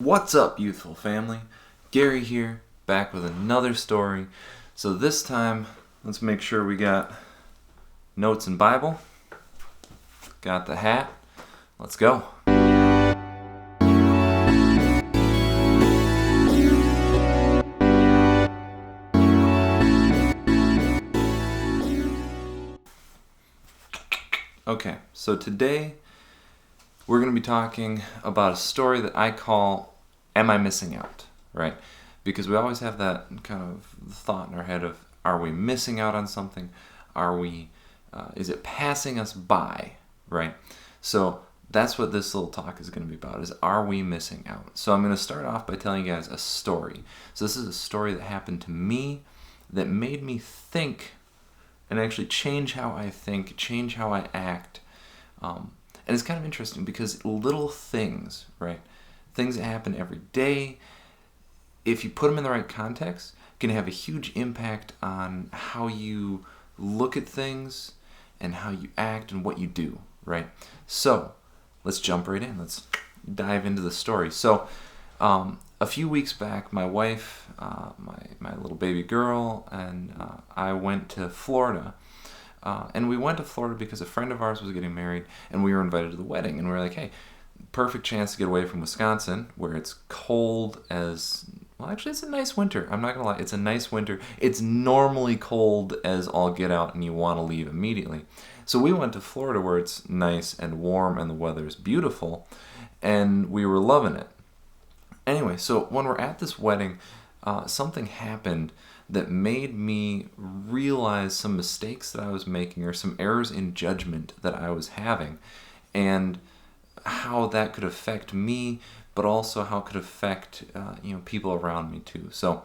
What's up, Youthfull family? Gary here, back with another story. So this time, let's make sure we got notes and Bible. Got the hat. Let's go. Okay, so today we're going to be talking about a story that I call Am I Missing Out? Right? Because we always have that kind of thought in our head of, are we missing out on something? Is it passing us by? Right? So that's what this little talk is going to be about, is are we missing out? So I'm going to start off by telling you guys a story. So this is a story that happened to me that made me think and actually change how I think, change how I act. And it's kind of interesting because little things, right? Things that happen every day, if you put them in the right context, can have a huge impact on how you look at things and how you act and what you do, right? So let's jump right in. Let's dive into the story. So a few weeks back, my wife, my little baby girl, and I went to Florida. And we went to Florida because a friend of ours was getting married, and we were invited to the wedding. And we were like, hey, perfect chance to get away from Wisconsin, where it's cold as... Well, actually, it's a nice winter. I'm not going to lie. It's a nice winter. It's normally cold as all get out, and you want to leave immediately. So we went to Florida, where it's nice and warm, and the weather is beautiful, and we were loving it. Anyway, so when we're at this wedding, something happened that made me realize some mistakes that I was making or some errors in judgment that I was having, and how that could affect me, but also how it could affect people around me too. So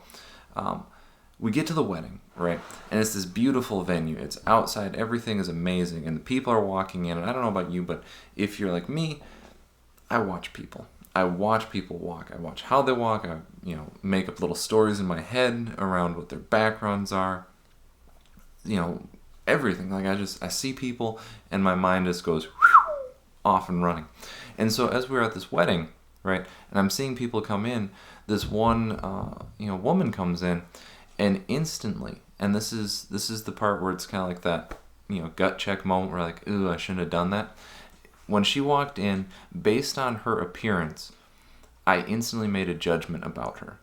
we get to the wedding, right? And it's this beautiful venue. It's outside. Everything is amazing, and the people are walking in. And I don't know about you, but if you're like me, I watch people. I watch people walk. I watch how they walk. I, make up little stories in my head around what their backgrounds are. Everything. Like I see people, and my mind just goes off and running. And so as we were at this wedding, right, and I'm seeing people come in, this one, woman comes in, and instantly, and this is the part where it's kind of like that, gut check moment where like, ooh, I shouldn't have done that. When she walked in, based on her appearance, I instantly made a judgment about her.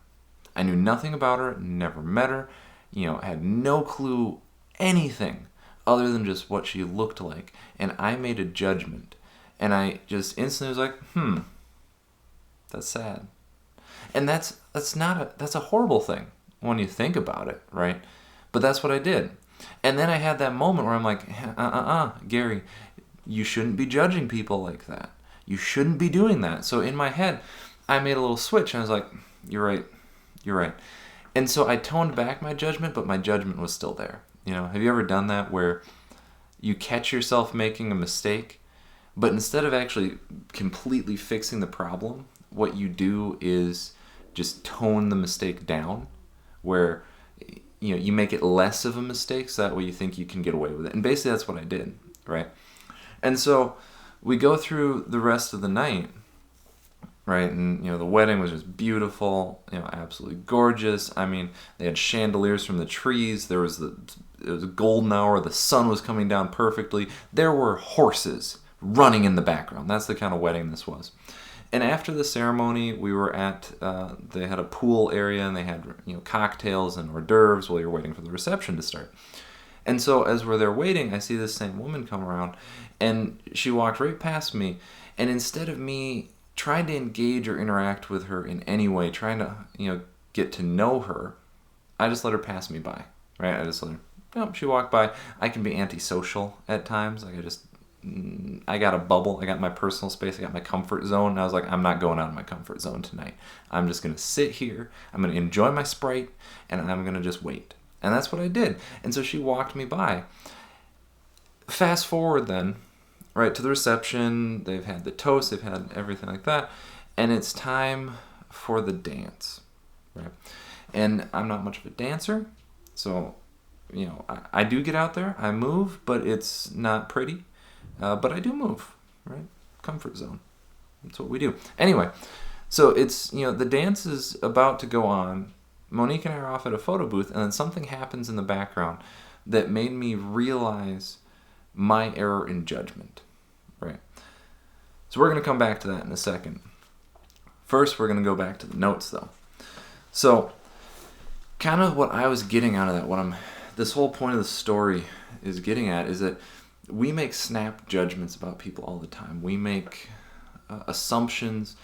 I knew nothing about her, never met her, had no clue anything other than just what she looked like. And I made a judgment. And I just instantly was like, that's sad. And that's a horrible thing when you think about it, right? But that's what I did. And then I had that moment where I'm like, Gary, you shouldn't be judging people like that. You shouldn't be doing that. So in my head, I made a little switch, and I was like, you're right. And so I toned back my judgment, but my judgment was still there. Have you ever done that where you catch yourself making a mistake, but instead of actually completely fixing the problem, what you do is just tone the mistake down, where you make it less of a mistake, so that way you think you can get away with it. And basically that's what I did, right? And so we go through the rest of the night, right? And, the wedding was just beautiful, absolutely gorgeous. I mean, they had chandeliers from the trees. It was a golden hour. The sun was coming down perfectly. There were horses running in the background. That's the kind of wedding this was. And after the ceremony, we were at, they had a pool area, and they had, cocktails and hors d'oeuvres while you're waiting for the reception to start. And so as we're there waiting, I see this same woman come around, and she walked right past me. And instead of me trying to engage or interact with her in any way, trying to, get to know her, I just let her pass me by, right? I just let her, she walked by. I can be antisocial at times. Like I got a bubble. I got my personal space. I got my comfort zone. And I was like, I'm not going out of my comfort zone tonight. I'm just going to sit here. I'm going to enjoy my Sprite, and I'm going to just wait. And that's what I did. And so she walked me by. Fast forward then, right, to the reception. They've had the toast. They've had everything like that. And it's time for the dance, right? And I'm not much of a dancer. So, I do get out there. I move, but it's not pretty. But I do move, right? Comfort zone. That's what we do. Anyway, So it's, the dance is about to go on. Monique and I are off at a photo booth, and then something happens in the background that made me realize my error in judgment, right? So we're going to come back to that in a second. First, we're going to go back to the notes, though. So, kind of what I was getting out of that, this whole point of the story is getting at, is that we make snap judgments about people all the time. We make assumptions.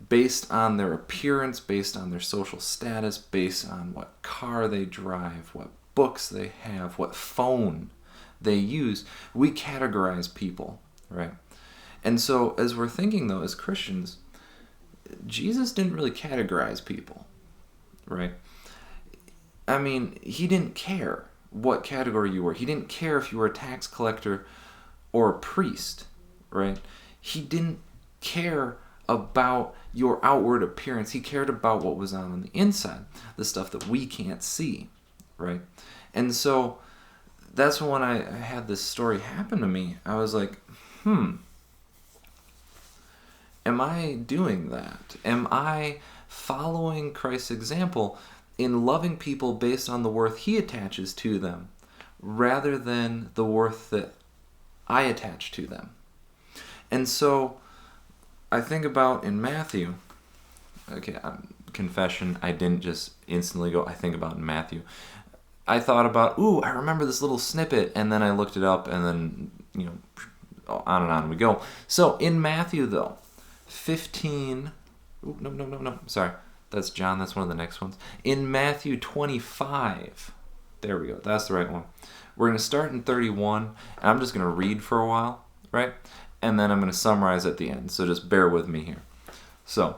Based on their appearance, based on their social status, based on what car they drive, what books they have, what phone they use, we categorize people, right? And so as we're thinking, though, as Christians, Jesus didn't really categorize people, right? I mean, he didn't care what category you were. He didn't care if you were a tax collector or a priest, right? He didn't care about your outward appearance. He cared about what was on the inside, the stuff that we can't see, right? And so that's when I had this story happen to me. I was like, am I doing that? Am I following Christ's example in loving people based on the worth he attaches to them rather than the worth that I attach to them? And so I think about in Matthew, confession, I didn't just instantly go, I think about in Matthew. I thought about, I remember this little snippet, and then I looked it up, and then, on and on we go. So in Matthew, though, 15, sorry, that's John, that's one of the next ones. In Matthew 25, there we go, that's the right one. We're going to start in 31, and I'm just going to read for a while, right? And then I'm going to summarize at the end, so just bear with me here. So,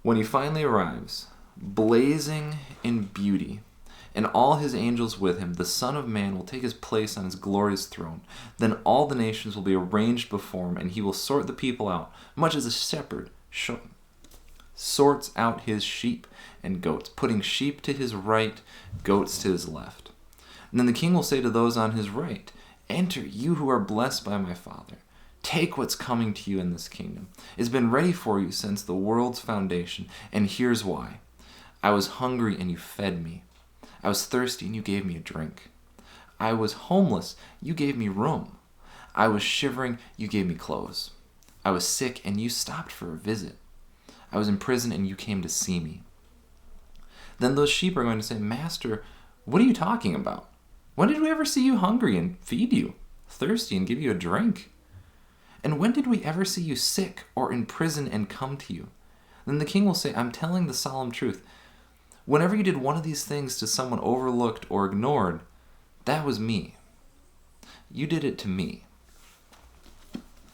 when he finally arrives, blazing in beauty, and all his angels with him, the Son of Man will take his place on his glorious throne. Then all the nations will be arranged before him, and he will sort the people out, much as a shepherd sorts out his sheep and goats, putting sheep to his right, goats to his left. And then the king will say to those on his right, "Enter, you who are blessed by my Father. Take what's coming to you in this kingdom. It's been ready for you since the world's foundation, and here's why. I was hungry and you fed me. I was thirsty and you gave me a drink. I was homeless, you gave me room. I was shivering, you gave me clothes. I was sick and you stopped for a visit. I was in prison and you came to see me." Then those sheep are going to say, "Master, what are you talking about? When did we ever see you hungry and feed you, thirsty and give you a drink? And when did we ever see you sick or in prison and come to you?" Then the king will say, "I'm telling the solemn truth. Whenever you did one of these things to someone overlooked or ignored, that was me. You did it to me."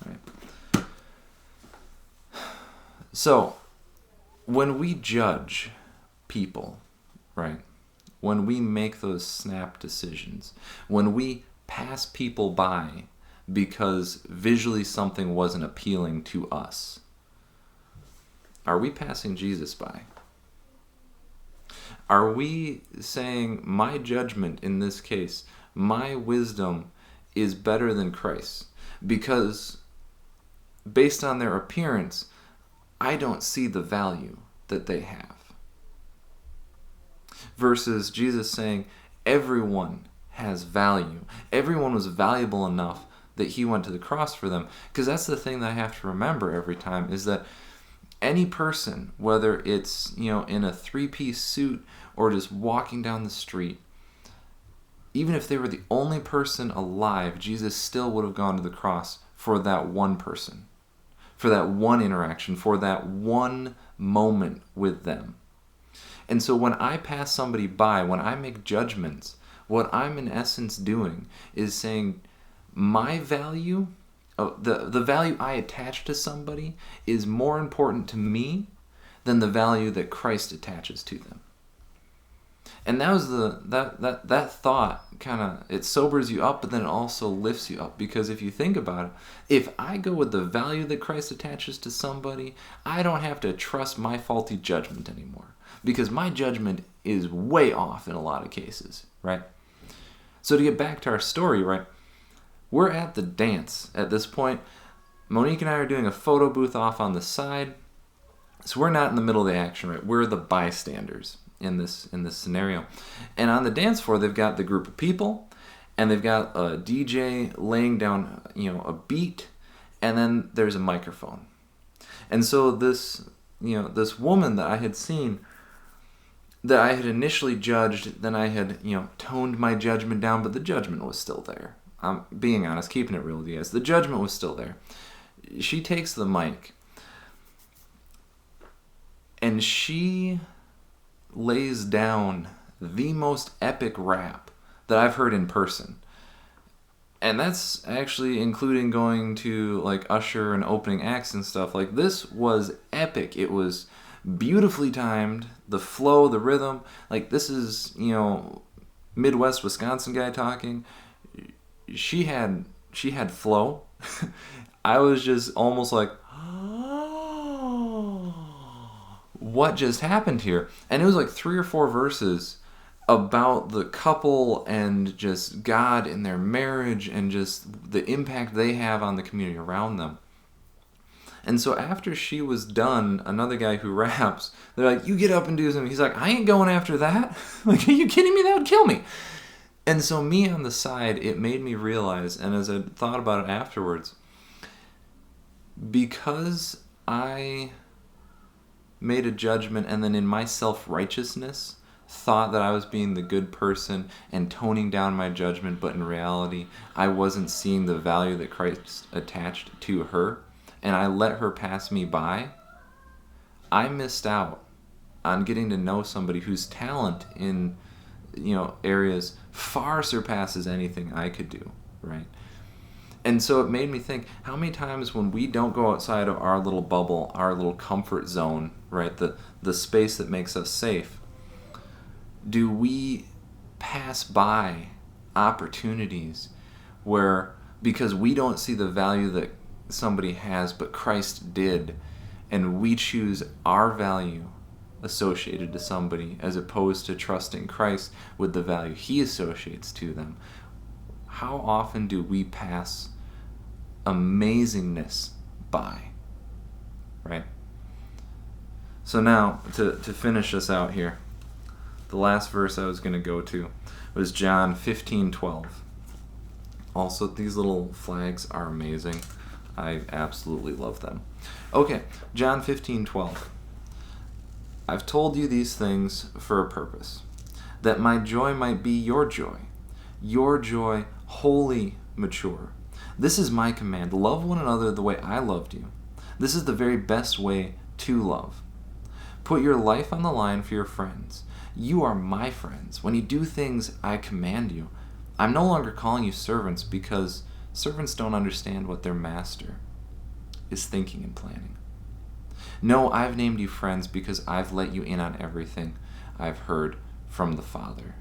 Right? So, when we judge people, right? When we make those snap decisions, when we pass people by because visually something wasn't appealing to us, are we passing Jesus by? Are we saying my judgment in this case, my wisdom is better than Christ's? Because based on their appearance, I don't see the value that they have. Versus Jesus saying, everyone has value. Everyone was valuable enough that he went to the cross for them. Because that's the thing that I have to remember every time, is that any person, whether it's, in a three-piece suit or just walking down the street, even if they were the only person alive, Jesus still would have gone to the cross for that one person, for that one interaction, for that one moment with them. And so when I pass somebody by, when I make judgments, what I'm in essence doing is saying my value, the value I attach to somebody is more important to me than the value that Christ attaches to them. And that was that thought kind of, it sobers you up, but then it also lifts you up. Because if you think about it, if I go with the value that Christ attaches to somebody, I don't have to trust my faulty judgment anymore. Because my judgment is way off in a lot of cases, right? So to get back to our story, right? We're at the dance at this point. Monique and I are doing a photo booth off on the side. So we're not in the middle of the action, right? We're the bystanders in this scenario. And on the dance floor, they've got the group of people, and they've got a DJ laying down, a beat, and then there's a microphone. And so this woman that I had seen, that I had initially judged, then I had, toned my judgment down, but the judgment was still there. I'm being honest, keeping it real with you guys. The judgment was still there. She takes the mic, and she lays down the most epic rap that I've heard in person. And that's actually including going to like Usher and opening acts and stuff. Like, this was epic. It was beautifully timed. The flow, the rhythm. Like, this is, Midwest Wisconsin guy talking. She had flow. I was just almost like, what just happened here? And it was like 3 or 4 verses about the couple and just God and their marriage and just the impact they have on the community around them. And so after she was done, another guy who raps, they're like, you get up and do something. He's like, I ain't going after that. Like, are you kidding me? That would kill me. And so me on the side, it made me realize, and as I thought about it afterwards, because I made a judgment and then in my self-righteousness thought that I was being the good person and toning down my judgment, but in reality I wasn't seeing the value that Christ attached to her, and I let her pass me by, I missed out on getting to know somebody whose talent in areas far surpasses anything I could do, right? And so it made me think, how many times when we don't go outside of our little bubble, our little comfort zone, right, the space that makes us safe, do we pass by opportunities where, because we don't see the value that somebody has, but Christ did, and we choose our value associated to somebody as opposed to trusting Christ with the value he associates to them? How often do we pass amazingness by, right? So now, to finish us out here, the last verse I was going to go to was John 15:12. Also, these little flags are amazing. I absolutely love them. Okay, John 15:12. I've told you these things for a purpose, that my joy might be your joy wholly mature. This is my command. Love one another the way I loved you. This is the very best way to love. Put your life on the line for your friends. You are my friends when you do things I command you. I'm no longer calling you servants, because servants don't understand what their master is thinking and planning. No, I've named you friends because I've let you in on everything I've heard from the Father.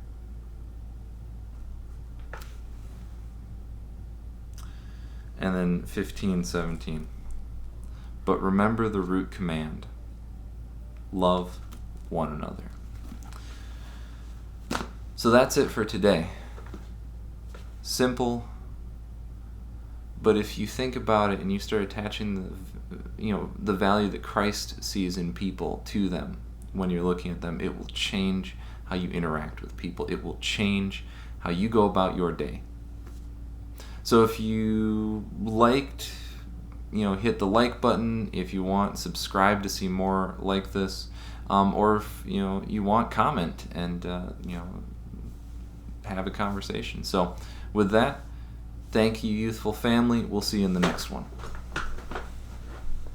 And then 15:17. But remember the root command. Love one another. So that's it for today. Simple, but if you think about it and you start attaching the value that Christ sees in people to them when you're looking at them, it will change how you interact with people. It will change how you go about your day. So if you liked, hit the like button. If you want, subscribe to see more like this. Or if you want, comment and have a conversation. So with that, thank you, Youthfull family. We'll see you in the next one.